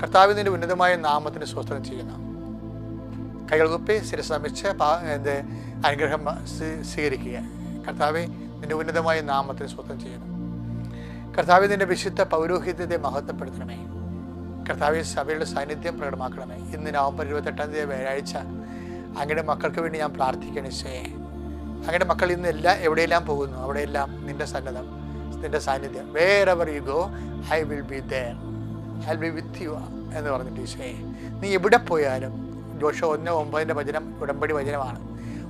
കർത്താവിൻ്റെ ഉന്നതമായ നാമത്തിന് സ്തോത്രം ചെയ്യുന്നു. കൈകൾ കുപ്പി ശിരസമിച്ച് അനുഗ്രഹം സ്വീകരിക്കുക. കർത്താവെ, നിൻ്റെ ഉന്നതമായ നാമത്തിന് സ്തോത്രം ചെയ്യുന്നു. കർത്താവെ, നിൻ്റെ വിശുദ്ധ പൗരോഹിത്യത്തെ മഹത്വപ്പെടുത്തണമേ. കർത്താവെ, സഭയുടെ സാന്നിധ്യം പ്രകടമാക്കണമേ. ഇന്ന് നവംബർ 28 വ്യാഴാഴ്ച അങ്ങയുടെ മക്കൾക്ക് വേണ്ടി ഞാൻ പ്രാർത്ഥിക്കണം. ഈശോയെ, അങ്ങയുടെ മക്കൾ ഇന്ന് എവിടെയെല്ലാം പോകുന്നു അവിടെയെല്ലാം നിൻ്റെ സാന്നിധ്യം wherever you go I will be there, I'll be with you എന്ന് പറഞ്ഞിട്ട് ഈശോയെ, നീ എവിടെ പോയാലും. ജോഷുവ 1:9 വചനം ഉടമ്പടി വചനമാണ്.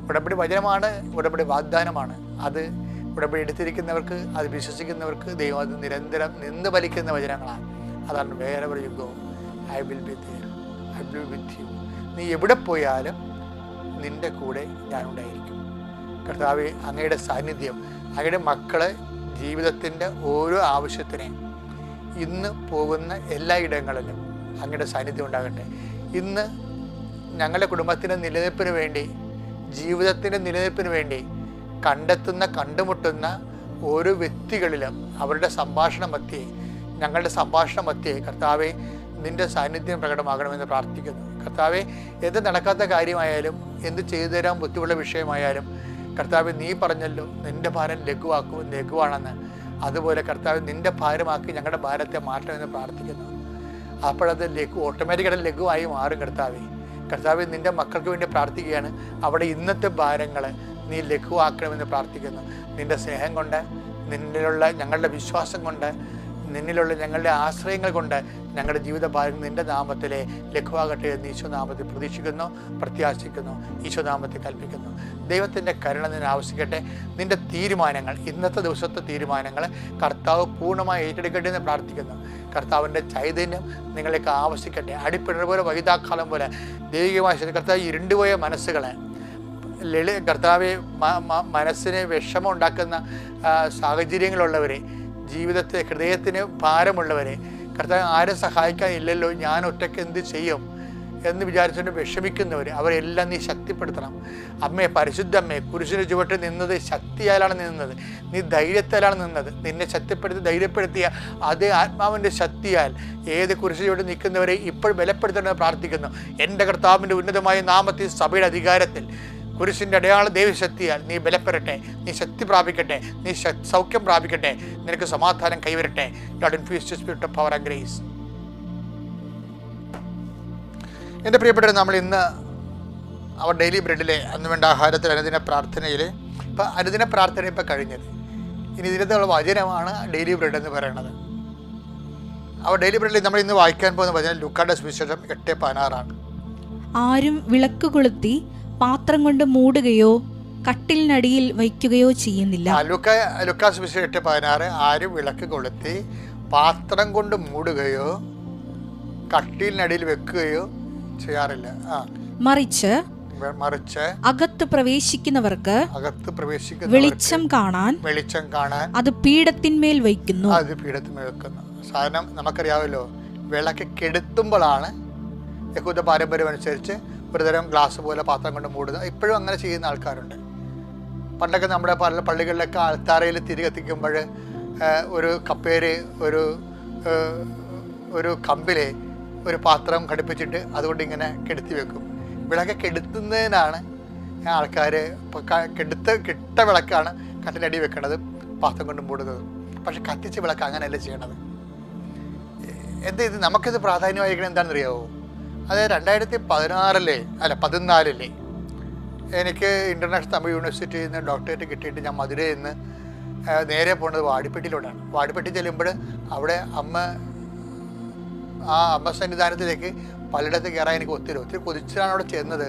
ഉടമ്പടി വചനമാണ്, ഉടമ്പടി വാഗ്ദാനമാണ്. അത് ഉടമ്പടി എടുത്തിരിക്കുന്നവർക്ക്, അത് വിശ്വസിക്കുന്നവർക്ക് ദൈവം അത് നിരന്തരം നിന്ന് വലിക്കുന്ന വചനങ്ങളാണ്. അതാണ് wherever you go I will be there, I will be with you. നീ എവിടെ പോയാലും നിൻ്റെ കൂടെ ഞാനുണ്ടായിരിക്കും. കർത്താവെ, അങ്ങയുടെ സാന്നിധ്യം അങ്ങയുടെ മക്കളെ ജീവിതത്തിൻ്റെ ഓരോ ആവശ്യത്തിനെയും ഇന്ന് പോകുന്ന എല്ലാ ഇടങ്ങളിലും അങ്ങയുടെ സാന്നിധ്യം ഉണ്ടാകട്ടെ. ഇന്ന് ഞങ്ങളുടെ കുടുംബത്തിൻ്റെ നിലനിൽപ്പിന് വേണ്ടി, ജീവിതത്തിൻ്റെ നിലനിൽപ്പിന് വേണ്ടി കണ്ടുമുട്ടുന്ന ഓരോ വ്യക്തികളിലും അവരുടെ ഞങ്ങളുടെ സംഭാഷണ മധ്യേ കർത്താവെ, നിൻ്റെ സാന്നിധ്യം പ്രകടമാകണമെന്ന് പ്രാർത്ഥിക്കുന്നു. കർത്താവെ, എന്ത് നടക്കാത്ത കാര്യമായാലും, എന്ത് ചെയ്തു തരാൻ ബുദ്ധിമുട്ടുള്ള വിഷയമായാലും, കർത്താവെ, നീ പറഞ്ഞല്ലോ നിൻ്റെ ഭാരം ലഘുവാണെന്ന്. അതുപോലെ കർത്താവ്, നിൻ്റെ ഭാരമാക്കി ഞങ്ങളുടെ ഭാരത്തെ മാറ്റണമെന്ന് പ്രാർത്ഥിക്കുന്നു. അപ്പോഴത് ഓട്ടോമാറ്റിക്കായിട്ട് ലഘുവായി മാറും. കർത്താവെ, നിൻ്റെ മക്കൾക്ക് വേണ്ടി പ്രാർത്ഥിക്കുകയാണ്. അവിടെ ഇന്നത്തെ ഭാരങ്ങൾ നീ ലഘുവാക്കണമെന്ന് പ്രാർത്ഥിക്കുന്നു. നിൻ്റെ സ്നേഹം കൊണ്ട്, നിന്നിലുള്ള ഞങ്ങളുടെ വിശ്വാസം കൊണ്ട്, നിന്നിലുള്ള ഞങ്ങളുടെ ആശ്രയങ്ങൾ കൊണ്ട് ഞങ്ങളുടെ ജീവിതഭാരം നിൻ്റെ നാമത്തിലെ ലഘുവാകട്ടെ എന്ന് ഈശോനാമത്തിൽ പ്രതീക്ഷിക്കുന്നു, പ്രത്യാശിക്കുന്നു, ഈശോനാമത്തിൽ കൽപ്പിക്കുന്നു. ദൈവത്തിൻ്റെ കരുണ നിന്നെ ആവശ്യിക്കട്ടെ. നിൻ്റെ തീരുമാനങ്ങൾ, ഇന്നത്തെ ദിവസത്തെ തീരുമാനങ്ങൾ കർത്താവ് പൂർണ്ണമായി ഏറ്റെടുക്കട്ടെ എന്ന് പ്രാർത്ഥിക്കുന്നു. കർത്താവിൻ്റെ ചൈതന്യം നിങ്ങളേക്ക് ആവശ്യിക്കട്ടെ. അടിപ്പിണർ പോലെ വൈതാക്കാലം പോലെ ദൈവികമായ കർത്താവ് ഇരുണ്ടുപോയ മനസ്സുകളെ കർത്താവെ, മനസ്സിന് വിഷമം ഉണ്ടാക്കുന്ന സാഹചര്യങ്ങളുള്ളവരെ, ജീവിതത്തെ ഹൃദയത്തിന് ഭാരമുള്ളവരെ, കർത്താവ് ആരും സഹായിക്കാനില്ലല്ലോ, ഞാൻ ഒറ്റയ്ക്ക് എന്ത് ചെയ്യും എന്ന് വിചാരിച്ചുകൊണ്ട് വിഷമിക്കുന്നവർ, അവരെല്ലാം നീ ശക്തിപ്പെടുത്തണം. അമ്മേ, പരിശുദ്ധമ്മേ, കുരിശിന് ചുവട്ടിൽ നിന്നത് ശക്തിയാലാണ് നിന്നത്, നീ ധൈര്യത്താലാണ് നിന്നത്. നിന്നെ ധൈര്യപ്പെടുത്തിയ അതേ ആത്മാവിൻ്റെ ശക്തിയാൽ ഏത് കുരിശിന് ചുവട്ടിൽ നിൽക്കുന്നവരെ ഇപ്പോൾ ബലപ്പെടുത്തണമെന്ന് പ്രാർത്ഥിക്കുന്നു. എൻ്റെ കർത്താവിൻ്റെ ഉന്നതമായ നാമത്തിൽ, സഭയുടെ അധികാരത്തിൽ, കുരിശിൻ്റെ അടയാള ദൈവശക്തിയാൽ നീ ബലപ്പെടട്ടെ, നീ ശക്തി പ്രാപിക്കട്ടെ, നീ സൗഖ്യം പ്രാപിക്കട്ടെ, നിനക്ക് സമാധാനം കൈവരട്ടെ. God infuse the spirit of power and grace. എൻ്റെ പ്രിയപ്പെട്ടവരെ, നമ്മൾ ഇന്ന് അവർ ഡെയിലി ബ്രെഡിലെ അന്ന് വേണ്ട ആഹാരത്തിൽ അനുദിന പ്രാർത്ഥനയിൽ അനുദിന പ്രാർത്ഥന ഇപ്പം കഴിഞ്ഞത്. ഇനി ഇതിനകത്തുള്ള വചനമാണ് ഡെയിലി ബ്രെഡ് എന്ന് പറയുന്നത്. അവർ ഡെയിലി ബ്രെഡിൽ നമ്മൾ ഇന്ന് വായിക്കാൻ പോകുന്ന വചനം ലൂക്കായുടെ സുവിശേഷം 8:16. ആരും വിളക്ക് കൊളുത്തി പാത്രം കൊണ്ട് മൂടുകയോ കട്ടിലിനടിയിൽ വയ്ക്കുകയോ ചെയ്യുന്നില്ല. ലൂക്കാ സുവിശേഷം 8:16. ആരും വിളക്ക് കൊളുത്തി പാത്രം കൊണ്ട് മൂടുകയോ കട്ടിലിനടിയിൽ വെക്കുകയോ ചെയ്യാറില്ല. മറിച്ച് അകത്ത് പ്രവേശിക്കുന്നവർക്ക് വെളിച്ചം കാണാൻ അത് പീഠത്തിന്മേൽ വയ്ക്കുന്നു. സാധനം നമുക്കറിയാമല്ലോ, വിളക്ക് കെടുത്തുമ്പോഴാണ് യഹൂദ പാരമ്പര്യം അനുസരിച്ച് ഒരുതരം ഗ്ലാസ് പോലെ പാത്രം കൊണ്ട് മൂടുക. ഇപ്പോഴും അങ്ങനെ ചെയ്യുന്ന ആൾക്കാരുണ്ട്. പണ്ടൊക്കെ നമ്മുടെ പല പള്ളികളിലൊക്കെ അൾത്താരയിൽ തിരി കത്തിക്കുമ്പോൾ ഒരു കപ്പേര്, ഒരു കമ്പിലെ ഒരു പാത്രം ഘടിപ്പിച്ചിട്ട് അതുകൊണ്ട് ഇങ്ങനെ കെടുത്തി വെക്കും. വിളക്ക് കെടുത്തുന്നതിനാണ് ആൾക്കാർ കെട്ട വിളക്കാണ് കട്ടിലടി വെക്കണത്, പാത്രം കൊണ്ട് മൂടുന്നത്. പക്ഷെ കത്തിച്ച വിളക്ക് അങ്ങനെയല്ല ചെയ്യണത്. ഇത് നമുക്കിത് പ്രാധാന്യമായിരിക്കണം. എന്താണെന്നറിയാവോ? അത് 2014 എനിക്ക് ഇൻ്റർനാഷണൽ തമിഴ് യൂണിവേഴ്സിറ്റിയിൽ നിന്ന് ഡോക്ടറേറ്റ് കിട്ടിയിട്ട് ഞാൻ മധുരയിൽ നിന്ന് നേരെ പോകുന്നത് വാടിപ്പെട്ടിയിലോട്ടാണ്. വാടിപ്പെട്ടി ചെല്ലുമ്പോൾ അവിടെ അമ്മ സന്നിധാനത്തിലേക്ക് പലയിടത്ത് കയറാൻ എനിക്ക് ഒത്തിരി കൊതിച്ചാണ് അവിടെ ചെന്നത്.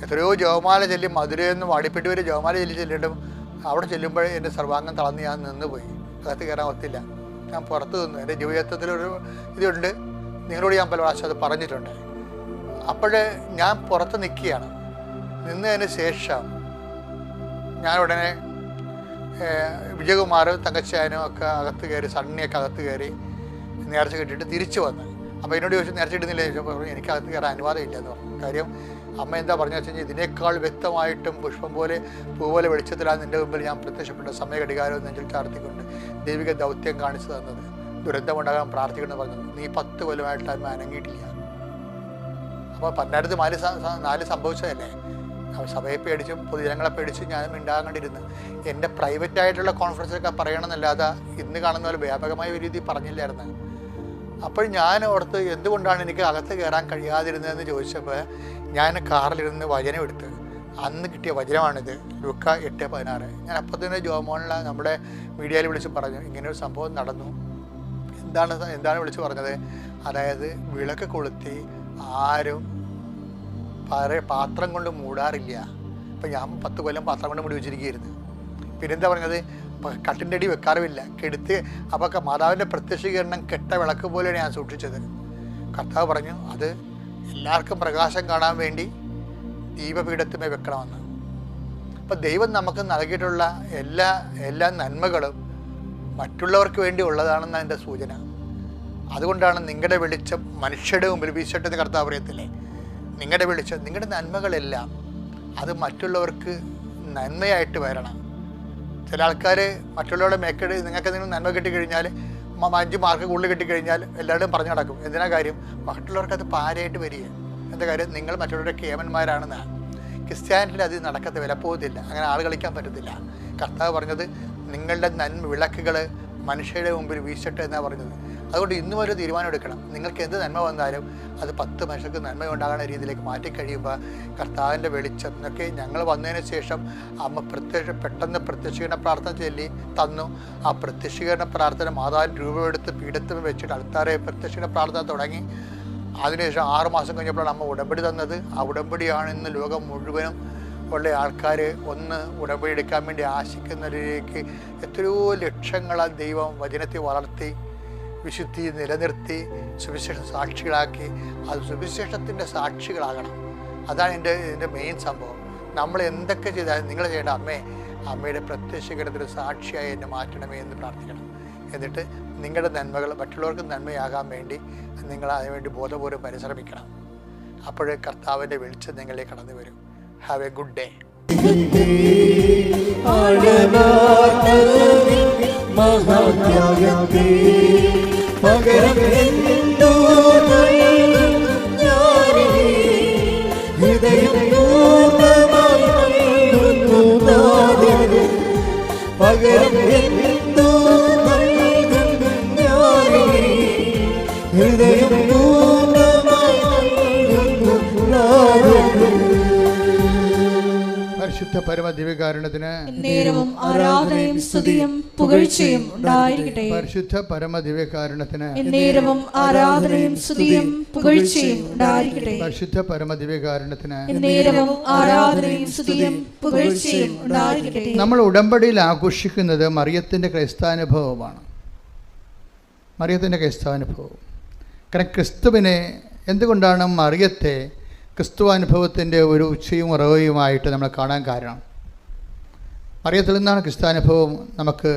എത്രയോ ജവമാല ചൊല്ലി, മധുരയിൽ നിന്ന് വാടിപ്പെട്ടി വരെ ജവമാല ചെല്ലിട്ടും അവിടെ ചെല്ലുമ്പോൾ എൻ്റെ സർവാംഗം തളർന്ന് ഞാൻ നിന്നുപോയി. അകത്ത് കയറാൻ ഒത്തില്ല. ഞാൻ പുറത്ത് നിന്നു. എൻ്റെ ജീവിതത്തിലൊരു ഇതുണ്ട്, നിങ്ങളോട് ഞാൻ പല പ്രാവശ്യം അത് പറഞ്ഞിട്ടുണ്ട്. അപ്പോൾ ഞാൻ പുറത്ത് നിൽക്കുകയാണ്. നിന്നതിന് ശേഷം ഞാൻ ഉടനെ വിജയകുമാറും തങ്കച്ചാനും ഒക്കെ അകത്ത് കയറി, സണ്ണിയൊക്കെ അകത്ത് കയറി നേർച്ച കിട്ടിയിട്ട് തിരിച്ചു വന്ന്. അപ്പോൾ എന്നോട് ചോദിച്ചു, നേർച്ച കിട്ടുന്നില്ല ചോദിച്ചപ്പോൾ എനിക്ക് അകത്ത് കയറാൻ അനുവാദം ഇല്ല എന്ന് പറഞ്ഞു. കാര്യം അമ്മ എന്താ പറഞ്ഞു വെച്ച് കഴിഞ്ഞാൽ, ഇതിനേക്കാൾ വ്യക്തമായിട്ടും പുഷ്പം പോലെ പൂ പോലെ വെളിച്ചത്തിലാണ് നിൻ്റെ മുമ്പിൽ ഞാൻ പ്രത്യക്ഷപ്പെട്ട സമയ ഘടികാരം നെഞ്ചിൽ ചാർത്തിക്കൊണ്ട് ദൈവിക ദൗത്യം കാണിച്ചു തന്നത്. ദുരന്തമുണ്ടാകാൻ പ്രാർത്ഥിക്കണമെന്ന് പറഞ്ഞു. നീ 10 കൊല്ലമായിട്ട് അമ്മ അനങ്ങിയിട്ടില്ല. അപ്പോൾ 2004 സംഭവിച്ചതല്ലേ. സഭയെ പേടിച്ചും പൊതുജനങ്ങളെ പേടിച്ചും ഞാൻ മിണ്ടാകണ്ടിരുന്നു. എൻ്റെ പ്രൈവറ്റായിട്ടുള്ള കോൺഫറൻസൊക്കെ പറയണമെന്നല്ലാതെ ഇന്ന് കാണുന്ന പോലെ വ്യാപകമായ ഒരു രീതിയിൽ പറഞ്ഞില്ലായിരുന്നു. അപ്പോൾ ഞാൻ ഓർത്ത് എന്തുകൊണ്ടാണ് എനിക്ക് അകത്ത് കയറാൻ കഴിയാതിരുന്നതെന്ന് ചോദിച്ചപ്പോൾ ഞാൻ കാറിലിരുന്ന് വചനം എടുത്ത് അന്ന് കിട്ടിയ വചനമാണിത്, ലൂക്ക 8:16. ഞാൻ അപ്പോൾ തന്നെ ജോമോണിലെ നമ്മുടെ മീഡിയയിൽ വിളിച്ച് പറഞ്ഞു, ഇങ്ങനെയൊരു സംഭവം നടന്നു. എന്താണ് വിളിച്ച് പറഞ്ഞത്? അതായത് വിളക്ക് കൊളുത്തി ആരും പാത്രം കൊണ്ട് മൂടാറില്ല. ഇപ്പം ഞാൻ 10 കൊല്ലം പാത്രം കൊണ്ട് മൂടി വെച്ചിരിക്കുകയായിരുന്നു. പിന്നെന്താ പറഞ്ഞത്? കട്ടിൻ്റെ അടി വെക്കാറുമില്ല, കെടുത്ത്. അപ്പോൾ മാതാവിൻ്റെ പ്രത്യക്ഷീകരണം കെട്ട വിളക്ക് പോലെയാണ് ഞാൻ സൂക്ഷിച്ചത്. കർത്താവ് പറഞ്ഞു അത് എല്ലാവർക്കും പ്രകാശം കാണാൻ വേണ്ടി ദീപപീഠത്തുമേ വെക്കണമെന്ന്. അപ്പം ദൈവം നമുക്ക് നൽകിയിട്ടുള്ള എല്ലാ നന്മകളും മറ്റുള്ളവർക്ക് വേണ്ടി ഉള്ളതാണെന്ന് അതിൻ്റെ സൂചന. അതുകൊണ്ടാണ് നിങ്ങളുടെ വെളിച്ചം മനുഷ്യരുടെ മുമ്പിൽ വീശട്ടെന്ന് കർത്താവ് പറയത്തില്ലേ. നിങ്ങളുടെ വെളിച്ചം, നിങ്ങളുടെ നന്മകളെല്ലാം അത് മറ്റുള്ളവർക്ക് നന്മയായിട്ട് വരണം. ചില ആൾക്കാർ മറ്റുള്ളവരുടെ മേക്കട് നിങ്ങൾക്ക് എന്തെങ്കിലും നന്മ കിട്ടിക്കഴിഞ്ഞാൽ 5 മാർക്ക് കൂടുതൽ കിട്ടിക്കഴിഞ്ഞാൽ എല്ലാവരും പറഞ്ഞു നടക്കും. എന്തിനാ കാര്യം? മറ്റുള്ളവർക്ക് അത് പാരയായിട്ട് വരിക. എന്താ കാര്യം? നിങ്ങൾ മറ്റുള്ളവരുടെ കേമന്മാരാണെന്നാണ്. ക്രിസ്ത്യാനിറ്റിയിൽ അത് നടക്കത്തെ വിലപ്പോകത്തില്ല. അങ്ങനെ ആൾ കളിക്കാൻ പറ്റത്തില്ല. കർത്താവ് പറഞ്ഞത് നിങ്ങളുടെ വിളക്കുകൾ മനുഷ്യരുടെ മുമ്പിൽ വീശട്ടെ എന്നാണ് പറഞ്ഞത്. അതുകൊണ്ട് ഇന്നും ഒരു തീരുമാനം എടുക്കണം. നിങ്ങൾക്ക് എന്ത് നന്മ വന്നാലും അത് 10 മനുഷ്യർക്ക് നന്മ ഉണ്ടാകുന്ന രീതിയിലേക്ക് മാറ്റിക്കഴിയുമ്പോൾ കർത്താവിൻ്റെ വെളിച്ചം എന്നൊക്കെ ഞങ്ങൾ വന്നതിന് ശേഷം അമ്മ പെട്ടെന്ന് പ്രത്യക്ഷീകരണ പ്രാർത്ഥന ചൊല്ലി തന്നു. ആ പ്രത്യക്ഷീകരണ പ്രാർത്ഥന മാതാവിൻ്റെ രൂപമെടുത്ത് പീഠത്തിൽ വെച്ചിട്ട് അടുത്താറെ പ്രത്യക്ഷീകരണ പ്രാർത്ഥന തുടങ്ങി. അതിനുശേഷം 6 മാസം കഴിഞ്ഞപ്പോഴാണ് അമ്മ ഉടമ്പടി തന്നത്. ആ ഉടമ്പടിയാണ് ഇന്ന് ലോകം മുഴുവനും ഉള്ള ആൾക്കാർ ഒന്ന് ഉടമ്പടി എടുക്കാൻ വേണ്ടി ആശിക്കുന്നവരിലേക്ക് എത്രയോ ലക്ഷങ്ങളാൽ ദൈവം വചനത്തെ വളർത്തി വിശുദ്ധി നിലനിർത്തി സുവിശേഷ സാക്ഷികളാക്കി. അത് സുവിശേഷത്തിൻ്റെ സാക്ഷികളാകണം. അതാണ് ഇതിൻ്റെ മെയിൻ സംഭവം. നമ്മൾ എന്തൊക്കെ ചെയ്താലും നിങ്ങൾ ചെയ്യേണ്ട അമ്മയുടെ പ്രത്യക്ഷീകരണത്തിന് സാക്ഷിയായി എന്നെ മാറ്റണമേ എന്ന് പ്രാർത്ഥിക്കണം. എന്നിട്ട് നിങ്ങളുടെ നന്മകൾ മറ്റുള്ളവർക്ക് നന്മയാകാൻ വേണ്ടി നിങ്ങൾ അതിനുവേണ്ടി ബോധപൂർവ്വം പരിശ്രമിക്കണം. അപ്പോഴേ കർത്താവിൻ്റെ വെളിച്ചം നിങ്ങളിലേക്ക് കടന്നു വരും. Have A good day. പരിശുദ്ധ പരമദിവ്യകാരുണ്യത്തിന് നേരവും ആരാധനയും സ്തുതിയും പുകഴ്ചയും ഉണ്ടായിരിക്കട്ടെ. പരിശുദ്ധ പരമദിവ്യകാരുണ്യത്തിന് നേരവും ആരാധനയും സ്തുതിയും പുകഴ്ചയും ഉണ്ടായിരിക്കട്ടെ. പരിശുദ്ധ പരമദിവ്യകാരുണ്യത്തിന് നേരവും ആരാധനയും സ്തുതിയും പുകഴ്ചയും ഉണ്ടായിരിക്കട്ടെ. നമ്മൾ ഉടമ്പടിയിൽ ആഘോഷിക്കുന്നത് മറിയത്തിൻ്റെ ക്രൈസ്താനുഭവമാണ്. മറിയത്തിൻ്റെ ക്രൈസ്താനുഭവം. കാരണം ക്രിസ്തുവിനെ എന്തുകൊണ്ടാണ് മറിയത്തെ ക്രിസ്തുവാനുഭവത്തിൻ്റെ ഒരു ഉച്ചയും ഉറവയുമായിട്ട് നമ്മൾ കാണാൻ കാരണം? മറിയത്തിൽ നിന്നാണ് ക്രിസ്തുവാനുഭവം നമുക്ക്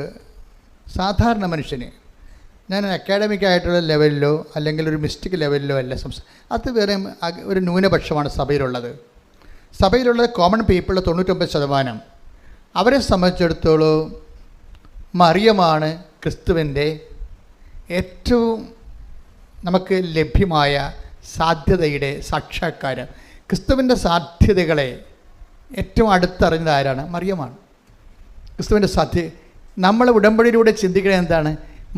സാധാരണ മനുഷ്യന്, ഞാൻ അക്കാഡമിക്കായിട്ടുള്ള ലെവലിലോ അല്ലെങ്കിൽ ഒരു മിസ്റ്റിക് ലെവലിലോ അല്ല അത് വേറെ ഒരു ന്യൂനപക്ഷമാണ് സഭയിലുള്ളത്. സഭയിലുള്ള കോമൺ പീപ്പിൾ 99% അവരെ സംബന്ധിച്ചിടത്തോളം മറിയമാണ് ക്രിസ്തുവിൻ്റെ ഏറ്റവും നമുക്ക് ലഭ്യമായ സാധ്യതയുടെ സാക്ഷാത്കാരം. ക്രിസ്തുവിൻ്റെ സാധ്യതകളെ ഏറ്റവും അടുത്തറിഞ്ഞത് ആരാണ്? മറിയമാണ്. ക്രിസ്തുവിൻ്റെ നമ്മൾ ഉടമ്പടിയിലൂടെ ചിന്തിക്കുന്നത് എന്താണ്?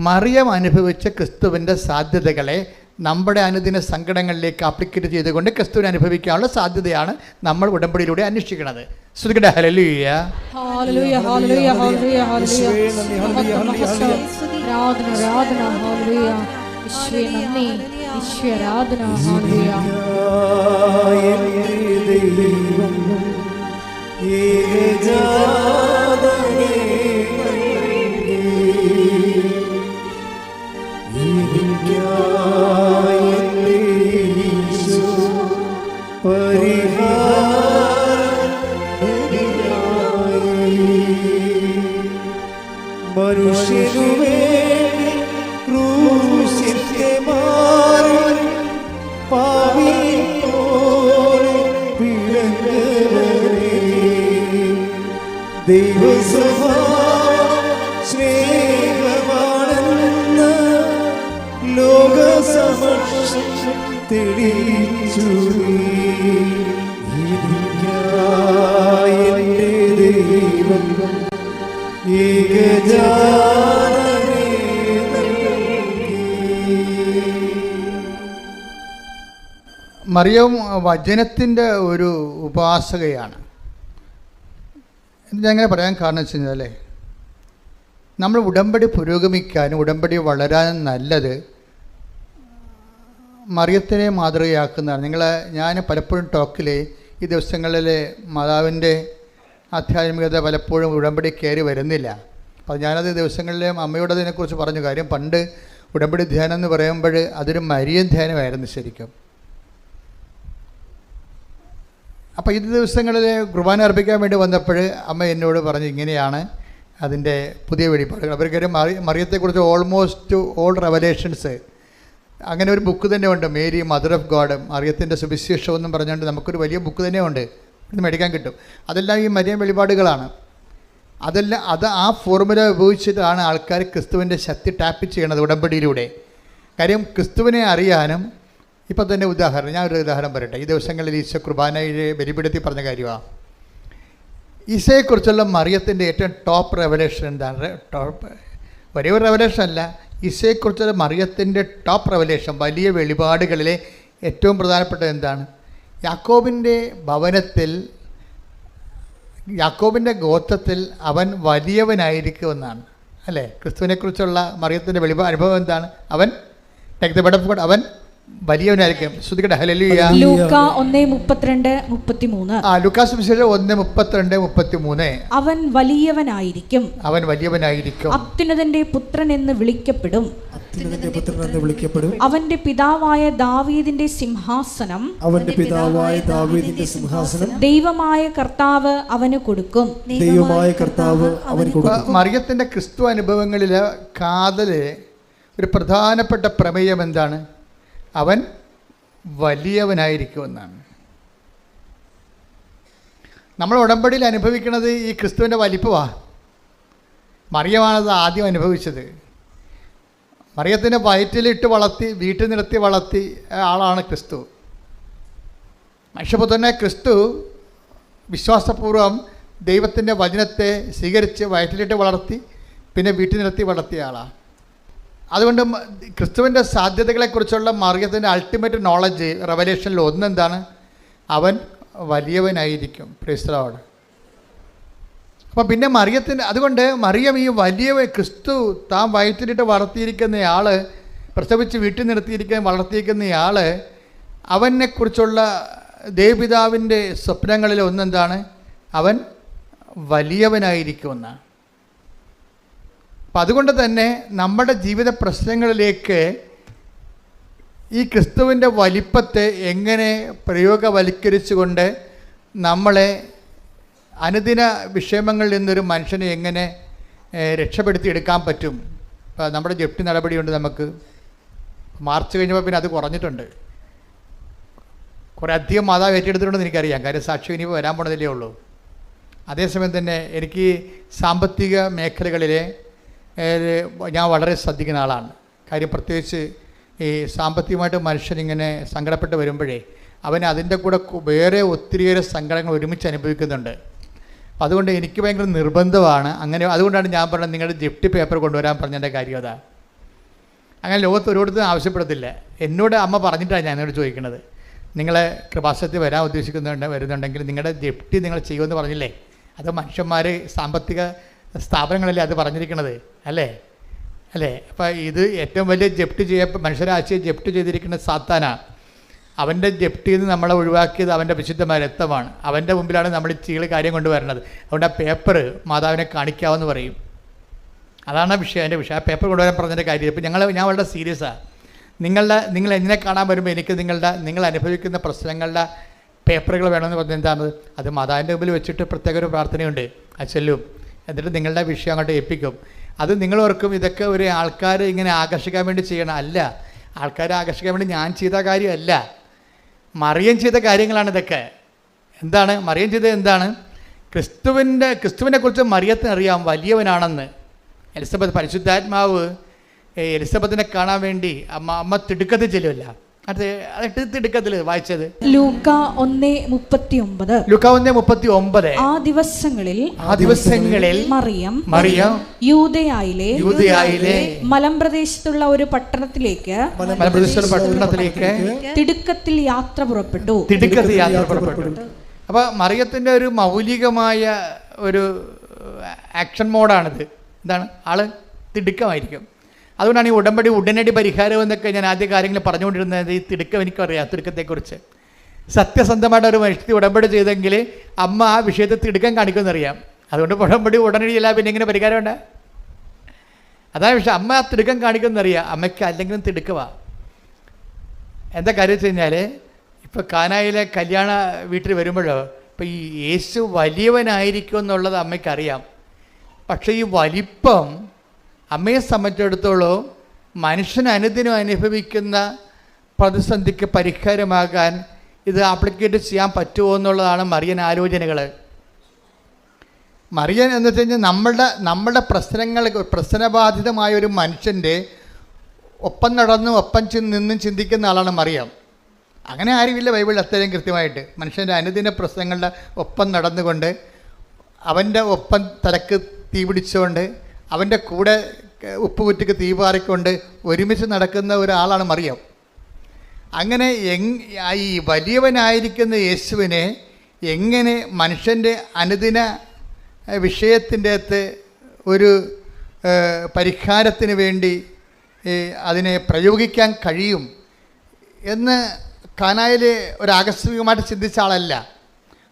മറിയം അനുഭവിച്ച ക്രിസ്തുവിൻ്റെ സാധ്യതകളെ നമ്മുടെ അനുദിന സങ്കടങ്ങളിലേക്ക് ആപ്ലിക്കേറ്റ് ചെയ്തുകൊണ്ട് ക്രിസ്തുവിനെ അനുഭവിക്കാനുള്ള സാധ്യതയാണ് നമ്മൾ ഉടമ്പടിയിലൂടെ അന്വേഷിക്കുന്നത്. ശ്രുതികട ഹല്ലേലൂയ. ഹല്ലേലൂയ ഹല്ലേലൂയ ഹല്ലേലൂയ ഹല്ലേലൂയ. ഈശ്വേ നന്ദി, ഈശ്വേ ആരാധന. ഹല്ലേലൂയ. ദൈവം ഏകജാതനേ മനുഷ്യനുവേ ക്രൂശിന്റെ മാറിൽ പാപിയോടെ പിഴഞ്ഞവരേ, ദൈവസഭ സ്നേഹമാണെന്ന് തെളിയിച്ചു എന്റെ ദൈവം ഏകജാതനെ മറിയം വചനത്തിൻ്റെ ഒരു ഉപാസകയാണ്. ഞാൻ അങ്ങനെ പറയാൻ കാരണം വെച്ച് കഴിഞ്ഞാൽ നമ്മൾ ഉടമ്പടി പുരോഗമിക്കാനും ഉടമ്പടി വളരാനും നല്ലത് മറിയത്തിനെ മാതൃകയാക്കുന്നതാണ്. ഞാൻ പലപ്പോഴും ടോക്കിൽ ഈ ദിവസങ്ങളിൽ മാതാവിൻ്റെ ആധ്യാത്മികത പലപ്പോഴും ഉടമ്പടി കയറി വരുന്നില്ല. അപ്പോൾ ഞാനത് ദിവസങ്ങളിൽ അമ്മയോട് അതിനെക്കുറിച്ച് പറഞ്ഞു. കാര്യം പണ്ട് ഉടമ്പടി ധ്യാനം എന്ന് പറയുമ്പോൾ അതൊരു മരിയൻ ധ്യാനമായിരുന്നു ശരിക്കും. അപ്പോൾ ഈ ദിവസങ്ങളിൽ കുർബാന അർപ്പിക്കാൻ വേണ്ടി വന്നപ്പോൾ അമ്മ എന്നോട് പറഞ്ഞു ഇങ്ങനെയാണ് അതിൻ്റെ പുതിയ വെളിപ്പാടുകൾ. അവർക്ക് മറിയത്തെക്കുറിച്ച് ഓൾമോസ്റ്റ് ഓൾ റെവലേഷൻസ് അങ്ങനെ ഒരു ബുക്ക് തന്നെ ഉണ്ട്, മേരി മദർ ഓഫ് ഗോഡ്, മറിയത്തിൻ്റെ സുവിശേഷം എന്നും പറഞ്ഞുകൊണ്ട് നമുക്കൊരു വലിയ ബുക്ക് തന്നെ ഉണ്ട്, ഇത് മേടിക്കാൻ കിട്ടും. അതെല്ലാം ഈ മരിയൻ വെളിപാടുകളാണ്. അതെല്ലാം ആ ഫോർമുല ഉപയോഗിച്ചിട്ടാണ് ആൾക്കാർ ക്രിസ്തുവിൻ്റെ ശക്തി ടാപ്പ് ചെയ്യണത് ഉടമ്പടിയിലൂടെ. കാര്യം ക്രിസ്തുവിനെ അറിയാനും ഇപ്പം തന്നെ ഞാനൊരു ഉദാഹരണം പറയട്ടെ. ഈ ദിവസങ്ങളിൽ ഈശോ കുർബാനയിലെ ബലിപീഠത്തിൽ പറഞ്ഞ കാര്യമാണ്. ഈശോയെക്കുറിച്ചുള്ള മറിയത്തിൻ്റെ ഏറ്റവും ടോപ്പ് റെവലേഷൻ എന്താണ്? ഒരേ ഒരു റെവലേഷൻ അല്ല, ഈശോയെക്കുറിച്ചുള്ള മറിയത്തിൻ്റെ ടോപ്പ് റെവലേഷൻ, വലിയ വെളിപാടുകളിലെ ഏറ്റവും പ്രധാനപ്പെട്ടത് എന്താണ്? യാക്കോബിൻ്റെ ഭവനത്തിൽ, യാക്കോബിൻ്റെ ഗോത്രത്തിൽ അവൻ വലിയവനായിരിക്കുമെന്നാണ് അല്ലേ? ക്രിസ്തുവിനെക്കുറിച്ചുള്ള മറിയത്തിൻ്റെ അനുഭവം എന്താണ്? അവൻ അവൻ വലിയവനായിരിക്കും. ശ്രുതിക്കട്ടെ ഹല്ലേലൂയ. ലൂക്കാ 1:32-33. ലൂക്കാസ് സുവിശേഷം 1:32-33. അവൻ വലിയവനായിരിക്കും, അവൻ വലിയവനായിരിക്കും, അത്യുന്നതന്റെ പുത്രൻ എന്ന് വിളിക്കപ്പെടും, അവന്റെ പിതാവായ ദാവീദിന്റെ സിംഹാസനം ദൈവമായ കർത്താവ് അവന് കൊടുക്കും. മറിയത്തിന്റെ ക്രിസ്തു അനുഭവങ്ങളിലെ കാതല് ഒരു പ്രധാനപ്പെട്ട പ്രമേയം എന്താണ്? അവൻ വലിയവനായിരിക്കുമെന്നാണ്. നമ്മൾ ഉടമ്പടിയിൽ അനുഭവിക്കുന്നത് ഈ ക്രിസ്തുവിൻ്റെ വലിപ്പമാണ്. മറിയമാണത് ആദ്യം അനുഭവിച്ചത്. മറിയത്തിനെ വയറ്റിലിട്ട് വളർത്തി, വീട്ടിൽ നിർത്തി വളർത്തി ആളാണ് ക്രിസ്തു. മനുഷ്യപുത്രനെ ക്രിസ്തു വിശ്വാസപൂർവ്വം ദൈവത്തിൻ്റെ വചനത്തെ സ്വീകരിച്ച് വയറ്റിലിട്ട് വളർത്തി, പിന്നെ വീട്ടിൽ നിർത്തി വളർത്തിയ ആളാണ്. അതുകൊണ്ട് ക്രിസ്തുവിൻ്റെ സാധ്യതകളെക്കുറിച്ചുള്ള മറിയത്തിൻ്റെ അൾട്ടിമേറ്റ് നോളജ് റെവലേഷനിൽ ഒന്നെന്താണ്? അവൻ വലിയവനായിരിക്കും. Praise the Lord. അപ്പോൾ പിന്നെ അതുകൊണ്ട് മറിയം ഈ വലിയ ക്രിസ്തു താൻ വയറ്റിലിട്ട് വളർത്തിയിരിക്കുന്നയാൾ, പ്രസവിച്ച് വീട്ടിൽ വളർത്തിയിരിക്കുന്നയാൾ, അവനെക്കുറിച്ചുള്ള ദേവപിതാവിൻ്റെ സ്വപ്നങ്ങളിൽ ഒന്നെന്താണ്? അവൻ വലിയവനായിരിക്കുമെന്നാണ്. അപ്പം അതുകൊണ്ട് തന്നെ നമ്മുടെ ജീവിത പ്രശ്നങ്ങളിലേക്ക് ഈ ക്രിസ്തുവിൻ്റെ വലിപ്പത്തെ എങ്ങനെ പ്രയോഗവൽക്കരിച്ചുകൊണ്ട് നമ്മളെ അനുദിന വിഷയങ്ങളിൽ നിന്നൊരു മനുഷ്യനെ എങ്ങനെ രക്ഷപ്പെടുത്തിയെടുക്കാൻ പറ്റും? നമ്മുടെ ജപ്തി നടപടിയുണ്ട്. നമുക്ക് മാർച്ച് കഴിഞ്ഞപ്പോൾ പിന്നെ അത് കുറഞ്ഞിട്ടുണ്ട്. കുറേ അധികം മാതാവ് ഏറ്റെടുത്തിട്ടുണ്ടെന്ന് എനിക്കറിയാം. കാര്യം സാക്ഷി ഇനിയിപ്പോൾ വരാൻ പോണതല്ലേ ഉള്ളൂ. അതേസമയം തന്നെ എനിക്ക് സാമ്പത്തിക മേഖലകളിലെ ഞാൻ വളരെ ശ്രദ്ധിക്കുന്ന ആളാണ്. കാര്യം പ്രത്യേകിച്ച് ഈ സാമ്പത്തികമായിട്ട് മനുഷ്യനിങ്ങനെ സങ്കടപ്പെട്ട് വരുമ്പോഴേ അവൻ അതിൻ്റെ കൂടെ വേറെ ഒത്തിരിയേറെ സങ്കടങ്ങൾ ഒരുമിച്ച് അനുഭവിക്കുന്നുണ്ട്. അപ്പം അതുകൊണ്ട് എനിക്ക് ഭയങ്കര നിർബന്ധമാണ്. അതുകൊണ്ടാണ് ഞാൻ പറഞ്ഞത് നിങ്ങളുടെ ജപ്തി പേപ്പർ കൊണ്ടുവരാൻ പറഞ്ഞതിൻ്റെ കാര്യം അതാ. അങ്ങനെ ലോകത്ത് ഒരിടത്തും ആവശ്യപ്പെടത്തില്ല. എന്നോട് അമ്മ പറഞ്ഞിട്ടാണ് ഞാൻ എന്നോട് ചോദിക്കുന്നത്. നിങ്ങളെ കൃപാസനത്തിൽ വരാൻ വരുന്നുണ്ടെങ്കിൽ നിങ്ങളുടെ ജപ്തി നിങ്ങൾ ചെയ്യുമെന്ന് പറഞ്ഞില്ലേ? അത് മനുഷ്യന്മാർ സാമ്പത്തിക സ്ഥാപനങ്ങളല്ലേ അത് പറഞ്ഞിരിക്കുന്നത്, അല്ലേ? അപ്പോൾ ഇത് ഏറ്റവും വലിയ മനുഷ്യരാശിയെ ജപ്തി ചെയ്തിരിക്കുന്ന സാത്താനാണ്. അവൻ്റെ ജപ്തിയിൽ നിന്ന് നമ്മളെ ഒഴിവാക്കിയത് അവൻ്റെ വിശുദ്ധമായ രക്തമാണ്. അവൻ്റെ മുമ്പിലാണ് നമ്മൾ ചീള് കാര്യം കൊണ്ടുവരുന്നത്. അതുകൊണ്ട് ആ പേപ്പർ മാതാവിനെ കാണിക്കാമെന്ന് പറയും. അതാണ് അതിൻ്റെ വിഷയം. ആ പേപ്പർ കൊണ്ടുവരാൻ പറഞ്ഞതിൻ്റെ കാര്യം. ഇപ്പോൾ ഞാൻ വളരെ സീരിയസാണ്. നിങ്ങൾ എന്നെ കാണാൻ വരുമ്പോൾ എനിക്ക് നിങ്ങൾ അനുഭവിക്കുന്ന പ്രശ്നങ്ങളുടെ പേപ്പറുകൾ വേണമെന്ന് പറഞ്ഞാൽ എന്താണ്? അത് മാതാവിൻ്റെ മുമ്പിൽ വെച്ചിട്ട് പ്രത്യേക ഒരു പ്രാർത്ഥനയുണ്ട്. അത് ചെല്ലും. എന്നിട്ട് നിങ്ങളുടെ വിഷയം അങ്ങോട്ട് ഏൽപ്പിക്കും. അത് നിങ്ങളോർക്കും ഇതൊക്കെ ഒരു ആൾക്കാർ ഇങ്ങനെ ആകർഷിക്കാൻ വേണ്ടി ചെയ്യണം. അല്ല, ആൾക്കാരെ ആകർഷിക്കാൻ വേണ്ടി ഞാൻ ചെയ്ത കാര്യമല്ല, മറിയം ചെയ്ത കാര്യങ്ങളാണ് ഇതൊക്കെ. എന്താണ് മറിയം ചെയ്തത്? എന്താണ്? ക്രിസ്തുവിനെക്കുറിച്ച് മറിയത്തിന് അറിയാം വലിയവനാണെന്ന്. പരിശുദ്ധാത്മാവ് എലിസബത്തിനെ കാണാൻ വേണ്ടി അമ്മ തിടുക്കത്തിൽ ചെല്ലുമല്ല. അടുത്ത് തിടുക്കത്തിൽ വായിച്ചത് ലൂക്ക 1:39. ലൂക്ക 1:39. ആ ദിവസങ്ങളിൽ മറിയം യൂദയായിലെ മലമ്പ്രദേശത്തുള്ള ഒരു പട്ടണത്തിലേക്ക് തിടുക്കത്തിൽ യാത്ര പുറപ്പെട്ടു. അപ്പൊ മറിയത്തിന്റെ ഒരു മൗലികമായ ഒരു ആക്ഷൻ മോഡാണിത്. എന്താണ്? ആള് തിടുക്കമായിരിക്കും. അതുകൊണ്ടാണ് ഈ ഉടമ്പടി ഉടനടി പരിഹാരം എന്നൊക്കെ ഞാൻ ആദ്യ കാര്യങ്ങൾ പറഞ്ഞുകൊണ്ടിരുന്നത്. ഈ തിടുക്കം എനിക്കറിയാം, തിടുക്കത്തെക്കുറിച്ച്. സത്യസന്ധമായിട്ട് ഒരു മനുഷ്യത്തി ഉടമ്പടി ചെയ്തെങ്കിൽ അമ്മ ആ വിഷയത്തെ തിടുക്കം കാണിക്കുമെന്നറിയാം. അതുകൊണ്ട് ഉടമ്പടി ഉടനടി ഇല്ല, പിന്നെ ഇങ്ങനെ പരിഹാരം ഉണ്ട്. അതാണ് വിഷയം. അമ്മ ആ തിടുക്കം കാണിക്കുമെന്നറിയാം, അമ്മയ്ക്ക് അല്ലെങ്കിലും തിടുക്കമാണ്. എന്താ കാര്യം വെച്ച് കഴിഞ്ഞാൽ, ഇപ്പോൾ കാനായിലെ കല്യാണ വീട്ടിൽ വരുമ്പോഴോ ഇപ്പോൾ ഈ യേശു വലിയവനായിരിക്കും എന്നുള്ളത് അമ്മയ്ക്കറിയാം. പക്ഷേ ഈ വലിപ്പം അമ്മയെ സംബന്ധിച്ചിടത്തോളം മനുഷ്യൻ അനുദിനം അനുഭവിക്കുന്ന പ്രതിസന്ധിക്ക് പരിഹാരമാകാൻ ഇത് ആപ്ലിക്കേറ്റ് ചെയ്യാൻ പറ്റുമോ എന്നുള്ളതാണ് മറിയൻ ആലോചനകൾ. മറിയൻ എന്ന് വെച്ച് കഴിഞ്ഞാൽ നമ്മളുടെ പ്രശ്നബാധിതമായ ഒരു മനുഷ്യൻ്റെ ഒപ്പം നടന്നും ഒപ്പം നിന്നും ചിന്തിക്കുന്ന ആളാണ് മറിയം. അങ്ങനെ ആരുമില്ല ബൈബിളിൽ അത്രയും കൃത്യമായിട്ട്. മനുഷ്യൻ്റെ അനുദിന പ്രശ്നങ്ങളുടെ ഒപ്പം നടന്നുകൊണ്ട് അവൻ്റെ ഒപ്പം തലക്ക് തീ പിടിച്ചുകൊണ്ട് അവൻ്റെ കൂടെ ഉപ്പുകുറ്റിക്ക് തീ പാറിക്കൊണ്ട് ഒരുമിച്ച് നടക്കുന്ന ഒരാളാണ് മറിയം. അങ്ങനെ ഈ വലിയവനായിരിക്കുന്ന യേശുവിനെ എങ്ങനെ മനുഷ്യൻ്റെ അനുദിന വിഷയത്തിൻ്റെ അകത്ത് ഒരു പരിഹാരത്തിന് വേണ്ടി അതിനെ പ്രയോഗിക്കാൻ കഴിയും എന്ന് കാനായിൽ ഒരു ആകസ്മികമായിട്ട് ചിന്തിച്ച ആളല്ല.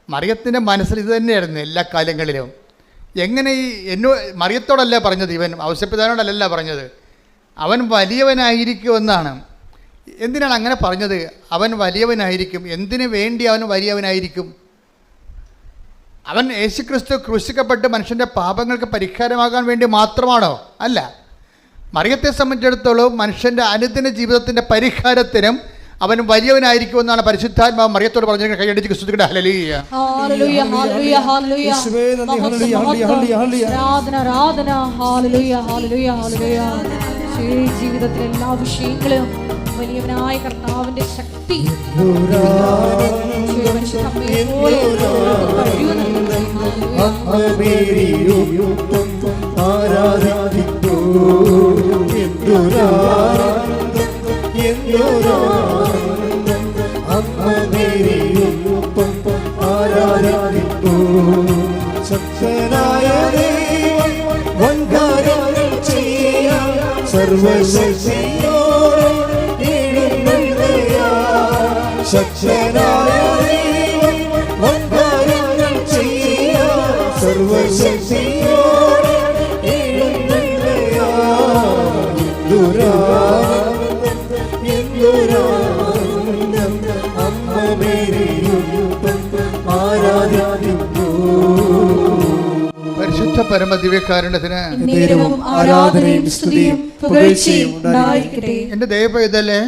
മറിയത്തിൻ്റെ മനസ്സിൽ ഇത് തന്നെയായിരുന്നു എല്ലാ കാലങ്ങളിലും. എങ്ങനെ മറിയത്തോടല്ല പറഞ്ഞത്, ഇവൻ ഔസേപ്പിതാവിനോടല്ല പറഞ്ഞത്, അവൻ വലിയവനായിരിക്കുമെന്നാണ്. എന്തിനാണ് അങ്ങനെ പറഞ്ഞത്? അവൻ വലിയവനായിരിക്കും. എന്തിനു വേണ്ടി അവൻ വലിയവനായിരിക്കും? അവൻ യേശുക്രിസ്തു ക്രൂശിക്കപ്പെട്ട് മനുഷ്യൻ്റെ പാപങ്ങൾക്ക് പരിഹാരമാകാൻ വേണ്ടി മാത്രമാണോ? അല്ല. മറിയത്തെ സംബന്ധിച്ചിടത്തോളം മനുഷ്യൻ്റെ അനുദിന ജീവിതത്തിൻ്റെ പരിഹാരത്തിനും അവൻ വലിയവനായിരിക്കുമെന്നാണ് പരിശുദ്ധാത്മാവ് മറിയത്തോട് പറഞ്ഞിരിക്കുന്നത്. കൈയടിച്ച് ക്രിസ്തുവിന്റെ ഹല്ലേലൂയ. ഹല്ലേലൂയ ഹല്ലേലൂയ ഹല്ലേലൂയ ആരാധന ഹല്ലേലൂയ ഹല്ലേലൂയ ഹല്ലേലൂയ. ജീവിതത്തിലെ എല്ലാ വിഷയങ്ങളും വലിയവനായ കർത്താവിന്റെ ശക്തി ശക്തനായ ദൈവം വൻകാര്യങ്ങൾ ചെയ്യാൻ സർവശക്തിയോടെ എഴുന്നള്ളുകയാൽ. ശക്തനായ ദൈവം വൻകാര്യങ്ങൾ ചെയ്യാൻ സർവശക്തിയോടെ എഴുന്നള്ളുകയാൽ. എന്തുരാനന്ദം അമ്മ മേരിയും ആരാധിക്കുന്നു. പരിശുദ്ധ പരമദിവ്യകാരുണ്യത്തിന് ആരാധനയും സ്തുതിയും പുകഴ്ചയും ഉണ്ടായിരിക്കട്ടെ. എൻ്റെ ദൈവപൈതലേ,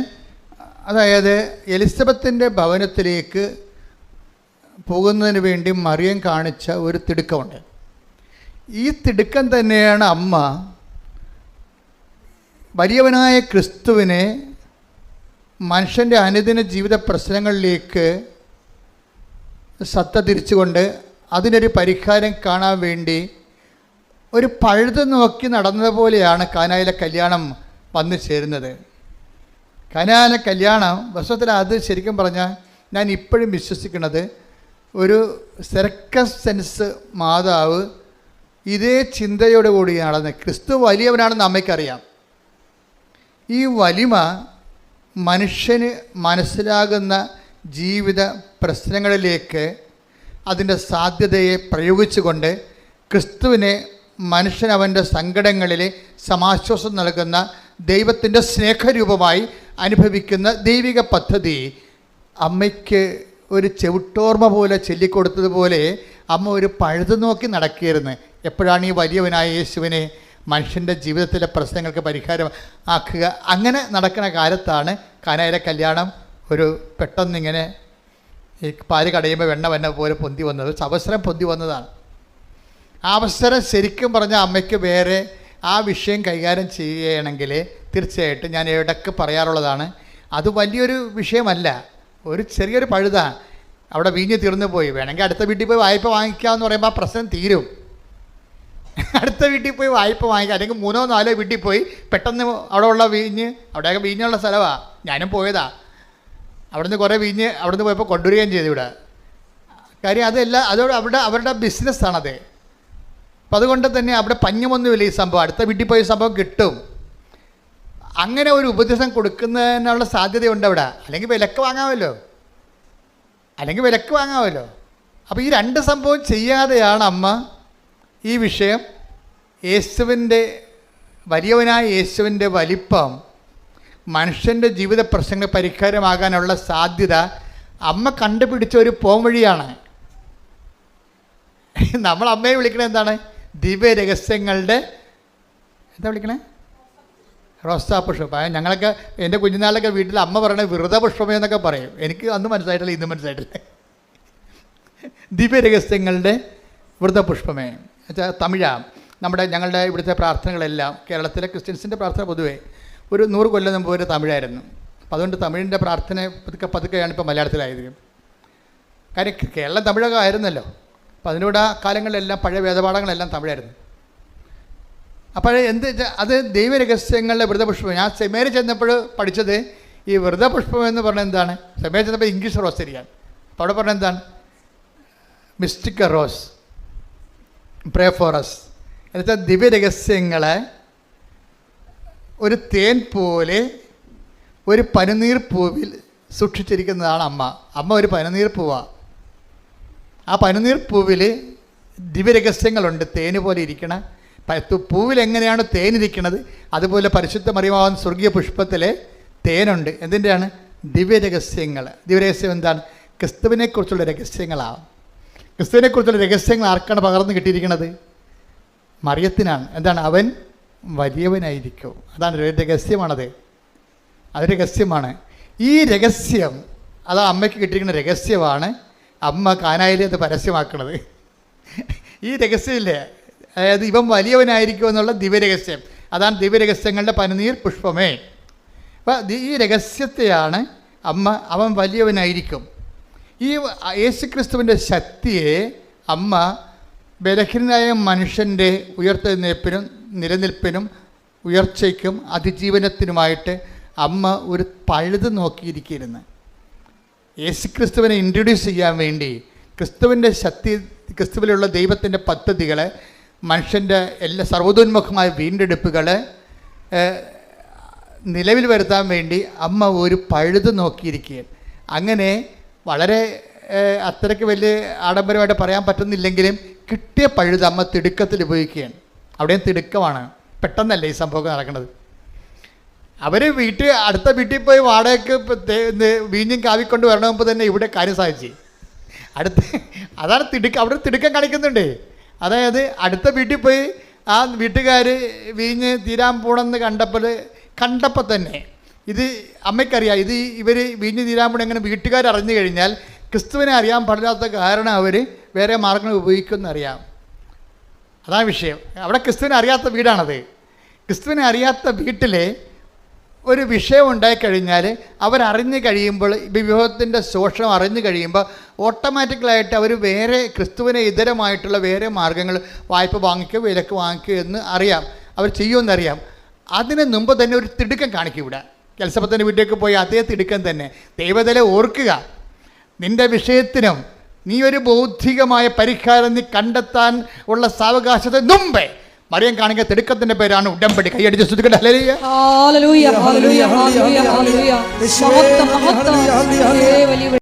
അതായത് എലിസബത്തിൻ്റെ ഭവനത്തിലേക്ക് പോകുന്നതിന് വേണ്ടി മറിയം കാണിച്ച ഒരു തിടുക്കമുണ്ട്. ഈ തിടുക്കം തന്നെയാണ് അമ്മ വലിയവനായ ക്രിസ്തുവിനെ മനുഷ്യൻ്റെ അനുദിന ജീവിത പ്രശ്നങ്ങളിലേക്ക് ശ്രദ്ധ തിരിച്ചുകൊണ്ട് അതിനൊരു പരിഹാരം കാണാൻ വേണ്ടി ഒരു പഴുത് നോക്കി നടന്നതുപോലെയാണ് കാനായിലെ കല്യാണം വന്നു ചേരുന്നത്. കാനായിലെ കല്യാണം വസ്തുത്തിൽ അത് ശരിക്കും പറഞ്ഞാൽ ഞാൻ ഇപ്പോഴും വിശ്വസിക്കുന്നത് ഒരു സർക്കസ് സെൻസ് മാതാവ് ഇതേ ചിന്തയോടുകൂടി നടന്ന് ക്രിസ്തു വലിയവനാണെന്ന് അമ്മയ്ക്കറിയാം. ഈ വലിമ മനുഷ്യന് മനസ്സിലാകുന്ന ജീവിത പ്രശ്നങ്ങളിലേക്ക് അതിൻ്റെ സാധ്യതയെ പ്രയോഗിച്ചുകൊണ്ട് ക്രിസ്തുവിനെ മനുഷ്യൻ അവൻ്റെ സങ്കടങ്ങളിൽ സമാശ്വാസം നൽകുന്ന ദൈവത്തിൻ്റെ സ്നേഹരൂപമായി അനുഭവിക്കുന്ന ദൈവിക പദ്ധതി അമ്മയ്ക്ക് ഒരു ചെവിട്ടോർമ്മ പോലെ ചൊല്ലിക്കൊടുത്തതുപോലെ അമ്മ ഒരു പഴുതു നോക്കി നടക്കുകയായിരുന്നു. എപ്പോഴാണ് ഈ വലിയവനായ യേശുവിനെ മനുഷ്യൻ്റെ ജീവിതത്തിലെ പ്രശ്നങ്ങൾക്ക് പരിഹാരം ആക്കുക. അങ്ങനെ നടക്കുന്ന കാലത്താണ് കാനായിലെ കല്യാണം ഒരു പെട്ടെന്നിങ്ങനെ ഈ പാല് കടയുമ്പോൾ വെണ്ണ പോലെ പൊന്തി വന്നത്. അവസരം പൊന്തി വന്നതാണ്. ആ അവസരം ശരിക്കും പറഞ്ഞാൽ അമ്മയ്ക്ക് വേറെ ആ വിഷയം കൈകാര്യം ചെയ്യുകയാണെങ്കിൽ തീർച്ചയായിട്ടും ഞാൻ ഇടയ്ക്ക് പറയാറുള്ളതാണ്, അത് വലിയൊരു വിഷയമല്ല, ഒരു ചെറിയൊരു പഴുതാണ്. അവിടെ വീഞ്ഞ് തീർന്നു പോയി, വേണമെങ്കിൽ അടുത്ത വീട്ടിൽ പോയി വായ്പ വാങ്ങിക്കാമെന്ന് പറയുമ്പോൾ ആ പ്രശ്നം തീരും. അടുത്ത വീട്ടിൽ പോയി വായ്പ വാങ്ങിക്കുക, അല്ലെങ്കിൽ 3-4 വീട്ടിൽ പോയി പെട്ടെന്ന് അവിടെ ഉള്ള വീഞ്ഞ്, അവിടെയൊക്കെ വീഞ്ഞുള്ള സ്ഥലമാണ്, ഞാനും പോയതാ. അവിടുന്ന് കുറേ വീഞ്ഞ് അവിടുന്ന് പോയപ്പോൾ കൊണ്ടുവരികയും ചെയ്തു ഇവിടെ. കാര്യം അതല്ല, അതോട് അവരുടെ ബിസിനസ്സാണത്. അപ്പം അതുകൊണ്ട് തന്നെ അവിടെ പഞ്ഞമൊന്നുമില്ല ഈ സംഭവം, അടുത്ത വീട്ടിൽ പോയി സംഭവം കിട്ടും. അങ്ങനെ ഒരു ഉപദേശം കൊടുക്കുന്നതിനുള്ള സാധ്യതയുണ്ട് അവിടെ. അല്ലെങ്കിൽ വിലക്ക് വാങ്ങാമല്ലോ. അപ്പോൾ ഈ 2 സംഭവം ചെയ്യാതെയാണ് അമ്മ ഈ വിഷയം വലിയവനായ യേശുവിൻ്റെ വലിപ്പം, മനുഷ്യൻ്റെ ജീവിത പ്രശ്നങ്ങൾ പരിഹാരമാകാനുള്ള സാധ്യത അമ്മ കണ്ടുപിടിച്ച ഒരു പോംവഴിയാണ്. നമ്മൾ അമ്മയെ വിളിക്കണത് എന്താണ്? ദിവ്യ രഹസ്യങ്ങളുടെ എന്താ വിളിക്കണേ? റോസാപുഷ്പം. ഞങ്ങളൊക്കെ എൻ്റെ കുഞ്ഞുനാളിലൊക്കെ വീട്ടിൽ അമ്മ പറയണത് വ്രതപുഷ്പമേ എന്നൊക്കെ പറയും. എനിക്ക് അന്ന് മനസ്സിലായിട്ടില്ല, ഇന്ന് മനസ്സിലായിട്ടില്ല. ദിവ്യ രഹസ്യങ്ങളുടെ വ്രതപുഷ്പമേ വെച്ചാൽ തമിഴാണ്. ഞങ്ങളുടെ ഇവിടുത്തെ പ്രാർത്ഥനകളെല്ലാം, കേരളത്തിലെ ക്രിസ്ത്യൻസിൻ്റെ പ്രാർത്ഥന പൊതുവേ ഒരു 100 കൊല്ലം മുമ്പ് ഒരു തമിഴായിരുന്നു. അപ്പോൾ അതുകൊണ്ട് തമിഴിൻ്റെ പ്രാർത്ഥന പതുക്കെയാണ് ഇപ്പോൾ മലയാളത്തിലായത്. കാര്യം കേരളം തമിഴൊക്കെ ആയിരുന്നല്ലോ. അപ്പോൾ അതിനോട് ആ കാലങ്ങളിലെല്ലാം പഴയ വേദപാഠങ്ങളെല്ലാം തമിഴായിരുന്നു. അപ്പോൾ അത് ദൈവരഹസ്യങ്ങളുടെ വ്രതപുഷ്പം. ഞാൻ സെമിനാരി ചെന്നപ്പോൾ പഠിച്ചത് ഈ വ്രതപുഷ്പം എന്ന് പറഞ്ഞാൽ എന്താണ്? സെമിനാരി ചെന്നപ്പോൾ ഇംഗ്ലീഷ് റോസ് ശരിയാണ്. അപ്പോൾ അവിടെ പറഞ്ഞത് എന്താണ്? Mystic rose, pray for us. എന്നുവെച്ചാൽ ദിവ്യരഹസ്യങ്ങളെ ഒരു തേൻ പോലെ ഒരു പനിനീർ പൂവിൽ സൂക്ഷിച്ചിരിക്കുന്നതാണ് അമ്മ. ഒരു പനിനീർ പൂവാണ്. ആ പനിനീർ പൂവിൽ ദിവ്യരഹസ്യങ്ങളുണ്ട്. തേന് പോലെ ഇരിക്കണ പൂവിൽ എങ്ങനെയാണ് തേനിരിക്കുന്നത്, അതുപോലെ പരിശുദ്ധ മറിയമാവുന്ന സ്വർഗീയ പുഷ്പത്തിലെ തേനുണ്ട്. എന്തിൻ്റെയാണ്? ദിവ്യരഹസ്യങ്ങൾ. ദിവ്യരഹസ്യം എന്താണ്? ക്രിസ്തുവിനെക്കുറിച്ചുള്ള രഹസ്യങ്ങളാണ്. ക്രിസ്തുവിനെക്കുറിച്ചുള്ള രഹസ്യങ്ങൾ ആർക്കാണ് പകർന്നു കിട്ടിയിരിക്കുന്നത്? മറിയത്തിനാണ്. എന്താണ്? അവൻ വലിയവനായിരിക്കും. അതാണ് രഹസ്യമാണത്. അത് രഹസ്യമാണ്. ഈ രഹസ്യം, അത് അമ്മയ്ക്ക് കിട്ടിയിരിക്കുന്ന രഹസ്യമാണ് അമ്മ കാനായിലെ അത് പരസ്യമാക്കുന്നത്. ഈ രഹസ്യമില്ലേ, അതായത് ഇവൻ വലിയവനായിരിക്കും എന്നുള്ള ദിവ്യരഹസ്യം, അതാണ് ദിവ്യരഹസ്യങ്ങളുടെ പനിനീർ പുഷ്പമേ. അപ്പം ഈ രഹസ്യത്തെയാണ് അമ്മ അവൻ വലിയവനായിരിക്കും. ഈ യേശുക്രിസ്തുവിൻ്റെ ശക്തിയെ അമ്മ ബലഹീനനായ മനുഷ്യൻ്റെ ഉയർത്തെഴുന്നേൽപ്പിനും നിലനിൽപ്പിനും ഉയർച്ചയ്ക്കും അതിജീവനത്തിനുമായിട്ട് അമ്മ ഒരു പഴുത് നോക്കിയിരിക്കുന്നു. യേശുക്രിസ്തുവിനെ ഇൻട്രൊഡ്യൂസ് ചെയ്യാൻ വേണ്ടി ക്രിസ്തുവിൻ്റെ ശക്തി, ക്രിസ്തുവിലുള്ള ദൈവത്തിൻ്റെ പദ്ധതികൾ, മനുഷ്യൻ്റെ എല്ലാ സർവ്വതോന്മുഖമായ വീണ്ടെടുപ്പുകൾ നിലവിൽ വരുത്താൻ വേണ്ടി അമ്മ ഒരു പഴുത് നോക്കിയിരിക്കുകയാണ്. അങ്ങനെ വളരെ അത്രയ്ക്ക് വലിയ ആഡംബരമായിട്ട് പറയാൻ പറ്റുന്നില്ലെങ്കിലും കിട്ടിയ പഴുത് അമ്മ തിടുക്കത്തിൽ ഉപയോഗിക്കുകയാണ്. അവിടെയും തിടുക്കമാണ്, പെട്ടെന്നല്ല ഈ സംഭവം നടക്കുന്നത്. അവർ അടുത്ത വീട്ടിൽ പോയി വാടകയ്ക്ക് വീഞ്ഞും കാവിക്കൊണ്ട് വരണ മുമ്പ് തന്നെ ഇവിടെ കാര്യം സാധിച്ചു. അതാണ് അവിടെ തിടുക്കം കാണിക്കുന്നുണ്ട്. അതായത് അടുത്ത വീട്ടിൽ പോയി ആ വീട്ടുകാർ വീഞ്ഞ് തീരാൻ പോണെന്ന് കണ്ടപ്പോൾ തന്നെ ഇത് അമ്മയ്ക്കറിയാം, ഇത് ഇവർ വീഞ്ഞ് തീരാൻ പോണ എങ്ങനെ വീട്ടുകാർ അറിഞ്ഞു കഴിഞ്ഞാൽ ക്രിസ്തുവിനെ അറിയാൻ പാടില്ലാത്ത കാരണം അവർ വേറെ മാർഗങ്ങൾ ഉപയോഗിക്കുമെന്നറിയാം. അതാണ് വിഷയം. അവിടെ ക്രിസ്തുവിനെ അറിയാത്ത വീടാണത്. ക്രിസ്തുവിനെ അറിയാത്ത വീട്ടിൽ ഒരു വിഷയം ഉണ്ടായിക്കഴിഞ്ഞാൽ അവരറിഞ്ഞു കഴിയുമ്പോൾ, വിവാഹത്തിൻ്റെ ശോഷണം അറിഞ്ഞു കഴിയുമ്പോൾ ഓട്ടോമാറ്റിക്കലായിട്ട് അവർ വേറെ ക്രിസ്തുവിനെ ഇതരമായിട്ടുള്ള വേറെ മാർഗ്ഗങ്ങൾ, വായ്പ വാങ്ങിക്കുക, വിലക്ക് വാങ്ങിക്കുക എന്ന് അറിയാം, അവർ ചെയ്യുമെന്നറിയാം. അതിന് മുമ്പ് തന്നെ ഒരു തിടുക്കം കാണിക്കും. ഇവിടെ എലിസബത്തിൻ്റെ വീട്ടിലേക്ക് പോയി അതേ തിടുക്കം തന്നെ. ദൈവത്തിലെ ഓർക്കുക, നിൻ്റെ വിഷയത്തിനും നീ ഒരു ബൗദ്ധികമായ പരിഹാരം നീ കണ്ടെത്താൻ ഉള്ള സാവകാശത്തെ മുമ്പേ മറിയം കാണിക്കുന്ന തിടുക്കത്തിന്റെ പേരാണ് ഉടമ്പടി. കൈയടിച്ച് സ്തുതിക്കട്ടെ. ഹല്ലേലൂയ, ഹല്ലേലൂയ, ഹല്ലേലൂയ, ഹല്ലേലൂയ, ഹല്ലേലൂയ.